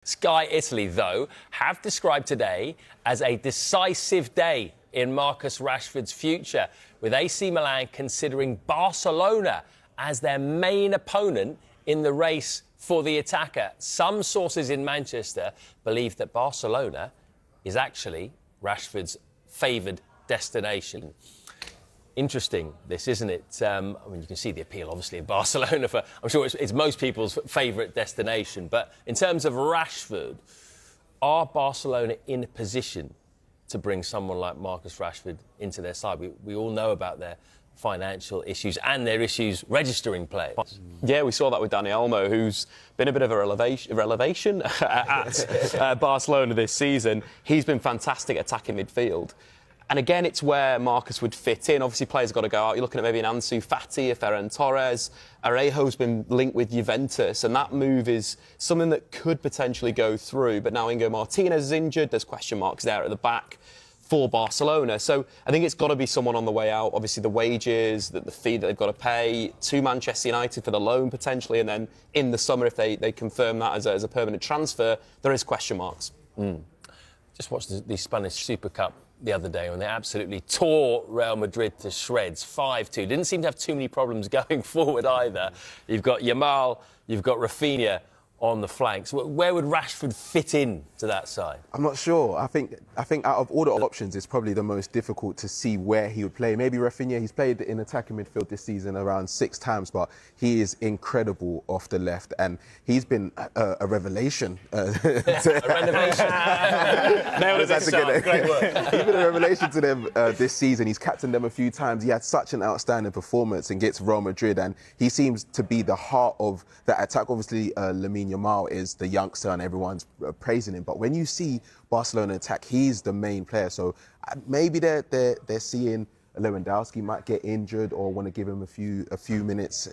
Sky Italy, though, have described today as a decisive day in Marcus Rashford's future, with AC Milan considering Barcelona as their main opponent in the race for the attacker. Some sources in Manchester believe that Barcelona is actually Rashford's favoured destination. Interesting, this, isn't it? I mean, you can see the appeal, obviously, of Barcelona. I'm sure it's most people's favourite destination. But in terms of Rashford, are Barcelona in a position to bring someone like Marcus Rashford into their side? We all know about their financial issues and their issues registering players. Yeah, we saw that with Dani Olmo, who's been a bit of a relevation at Barcelona this season. He's been fantastic attacking midfield. And again, it's where Marcus would fit in. Obviously, players have got to go out. You're looking at maybe an Ansu Fati, a Ferran Torres. Arejo's been linked with Juventus, and that move is something that could potentially go through. But now Ingo Martinez is injured. There's question marks there at the back for Barcelona. So I think it's got to be someone on the way out. Obviously, the wages, the fee that they've got to pay to Manchester United for the loan potentially, and then in the summer, if they confirm that as a permanent transfer, there is question marks. Just watched the Spanish Super Cup the other day when they absolutely tore Real Madrid to shreds, 5-2. Didn't seem to have too many problems going forward either. You've got Yamal, you've got Rafinha on the flanks. Where would Rashford fit in to that side? I'm not sure. I think out of all the options, it's probably the most difficult to see where he would play. Maybe Rafinha, he's played in attacking midfield this season around 6 times, but he is incredible off the left, and he's been a revelation. A renovation. Nailed it this time. Great work. He's been a revelation to them this season. He's captained them a few times. He had such an outstanding performance against Real Madrid, and he seems to be the heart of that attack. Obviously, Lamine Yamal is the youngster and everyone's praising him, but when you see Barcelona attack, he's the main player. So maybe they're seeing Lewandowski might get injured or want to give him a few minutes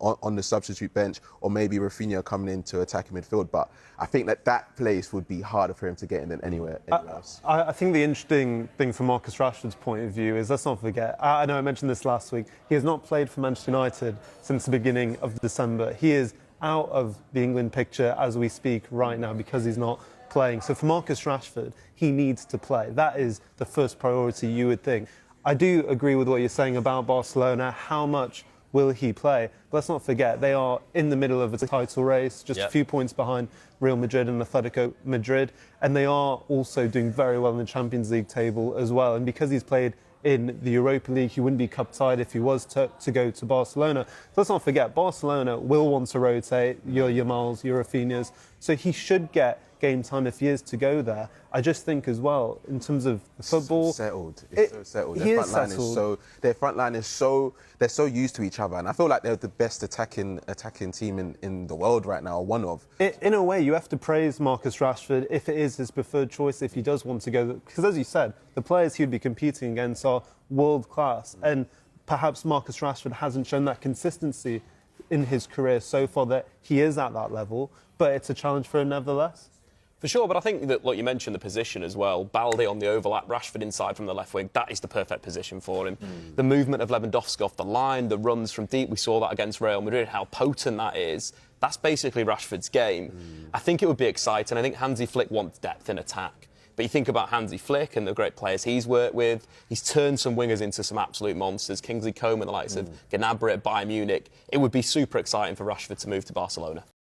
on the substitute bench, or maybe Rafinha coming into attacking midfield. But I think that place would be harder for him to get in than anywhere else. I think the interesting thing from Marcus Rashford's point of view is, let's not forget, I know I mentioned this last week, he has not played for Manchester United since the beginning of December. He is out of the England picture as we speak right now because he's not playing. So for Marcus Rashford, he needs to play. That is the first priority, you would think. I do agree with what you're saying about Barcelona. How much will he play? But let's not forget, they are in the middle of a title race, just a few points behind Real Madrid and Atletico Madrid. And they are also doing very well in the Champions League table as well. And because he's played in the Europa League, he wouldn't be cup-tied if he was to go to Barcelona. So let's not forget, Barcelona will want to rotate your Yamals, your Rafinhas, so he should get game time if he is to go there. I just think as well, in terms of the football... It's so settled. Their front line is so... They're so used to each other, and I feel like they're the best attacking team in the world right now, or one of. In a way, you have to praise Marcus Rashford if it is his preferred choice, if he does want to go. Because as you said, the players he would be competing against are world-class, and perhaps Marcus Rashford hasn't shown that consistency in his career so far that he is at that level, but it's a challenge for him nevertheless. For sure, but I think that, like you mentioned, the position as well. Balde on the overlap, Rashford inside from the left wing, that is the perfect position for him. The movement of Lewandowski off the line, the runs from deep, we saw that against Real Madrid, how potent that is. That's basically Rashford's game. I think it would be exciting. I think Hansi Flick wants depth in attack. But you think about Hansi Flick and the great players he's worked with, he's turned some wingers into some absolute monsters. Kingsley Coman, the likes of Gnabry at Bayern Munich. It would be super exciting for Rashford to move to Barcelona.